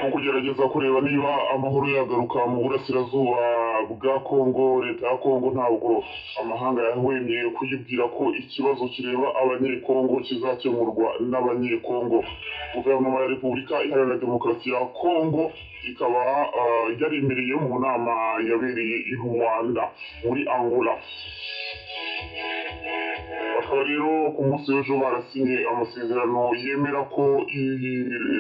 mu kugerageza kureba niba amahoro yagaruka mu burasirazuba bwa Kongo. Leta ya Kongo ntabwo amahanga yahwemye kuyibwira ko ikibazo kireba abanyekongo kizakemurwa n'abanyekongo. Guverinoma ya Repubulika Iharanira Demokarasi ya Kongo ikaba yaremereye mu nama yabereye i Rwanda muri Angola. Bakaba rero ku munsi w'ejo barasinye amasezerano yemera ko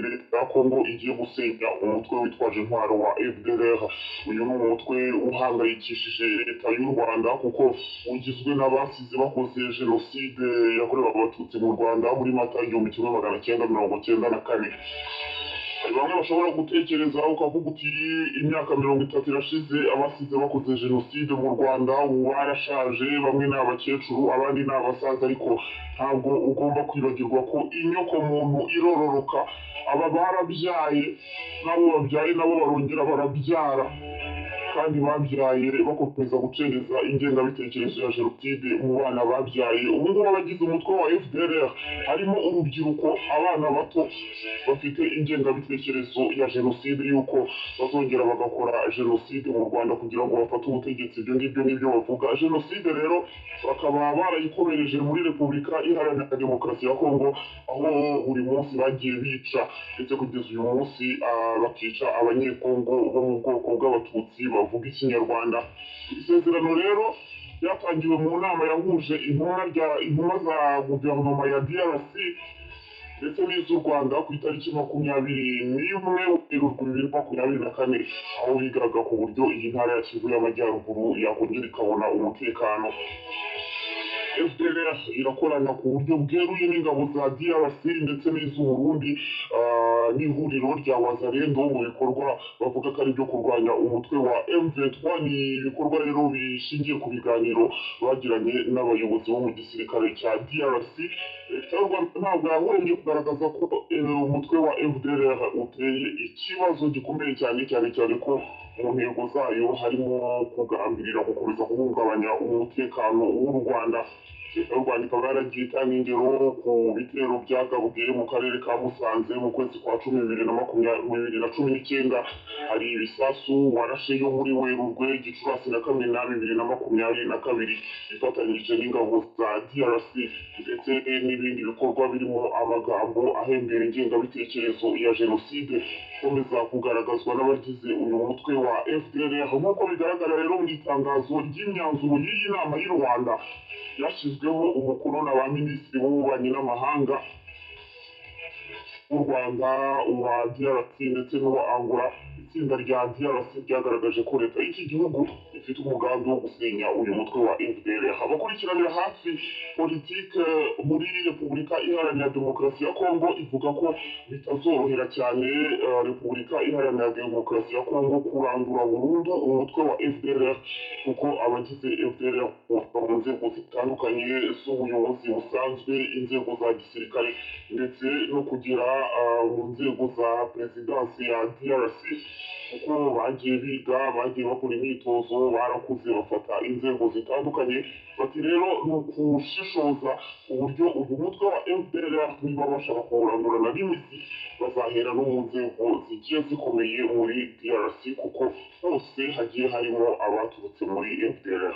leta ya Kongo igiye gusenya umutwe witwaje intwaro wa FDLR. Uyu ni umutwe uhangayikishije leta y'u Rwanda kuko ugizwe n'abasize bakoze jenoside yakorewe abatutsi mu Rwanda muri Mata 1994. Bamwe bashobora gutekereza ukavuga uti imyaka 30 irashize abasize bakoze jenoside mu Rwanda barashaje, bamwe ni abakecuru abandi ni abasaza, ariko ntabwo ugomba kwibagirwa ko inyoko muntu irororoka. Aba barabyaye, nabo babyaye nabo barongera barabyara, kandi babyaye bakomeza gucengeza ingengabitekerezo ya jenoside mu bana babyaye. Ubu ngubu abagize umutwe wa FDLR harimo urubyiruko, abana bato bafite ingengabitekerezo ya jenoside y'uko bazongera bagakora jenoside mu Rwanda kugira ngo bafate ubutegetsi. Ibyo ngibyo nibyo bavuga. Jenoside rero bakaba barayikomereje muri Repubulika Iharanira Demokarasi ya Kongo, aho buri munsi bagiye bica, ndetse kugeza uyu munsi bakica abanyekongo bo mu bwoko bw'abatutsi bavuga ikinyarwanda. Isezerano rero ryatangiwe mu nama yahuje intumwa za guverinoma ya DRC ndetse n'iz'u Rwanda ku itariki 21 Werurwe 2024, aho bigaga ku buryo iyi ntara ya Kivu y'Amajyaruguru yakongera ikabona umutekano. FDLR irakorana ku buryo bweruye n'ingabo za DRC ndetse n'iz'u Burundi n'ihuriro rya Wazalendo mu bikorwa bavuga ko ari byo kurwanya umutwe wa M23. Ni ibikorwa rero bishingiye ku biganiro bagiranye n'abayobozi bo mu gisirikare cya DRC. Leta y'u Rwanda ntabwo yahwemye kugaragaza ko umutwe wa FDLR uteye ikibazo gikomeye cyane ko mu ntego zayo harimo kugambirira gukomeza guhungabanya umutekano w'u Rwanda. Leta y'u Rwanda ikaba yaragiye itanga ingero ku bitero byagabwe mu karere ka Musanze mu kwezi kwa 2019. Hari ibisasu warashe yo muri Werurwe, Gicurasi na Kamena 2022 ifatanyije n'ingabo za DRC, ndetse n'ibindi bikorwa birimo amagambo ahembera ingengabitekerezo ya jenoside ikomeza kugaragazwa n'abagize uyu mutwe wa FDLR. Nk'uko bigaragara rero mu itangazo ry'imyanzuro y'iyi nama y'u Rwanda yashyizweho umukono na ba minisitiri b'ububanyi n'amahanga w'u Rwanda, uwa DRC ndetse n'uwa Angola. Itsinda rya DRC ryagaragaje ko leta y'iki gihugu ifite umugambi wo gusenya uyu mutwe wa FDLR. Abakurikiranira hafi politike muri Repubulika Iharanira Demokarasi ya Kongo ivuga ko bitazorohera cyane Repubulika Iharanira Demokarasi ya Kongo kurandura burundu umutwe wa FDLR, kuko abagize FDLR mu nzego zitandukanye z'ubuyobozi busanzwe, inzego za gisirikare ndetse no kugera mu nzego za perezidansi ya DRC, kuko bagiye biga, bagiye bakora imyitozo, barakuze bafata inzego zitandukanye. Bati rero ni ukushishoza uburyo uyu mutwe wa FDLR niba bashaka kuwurandurana n'imizi, bazahera no mu nzego zigiye zikomeye muri DRC, kuko hose hagiye harimo abaturutse muri FDLR.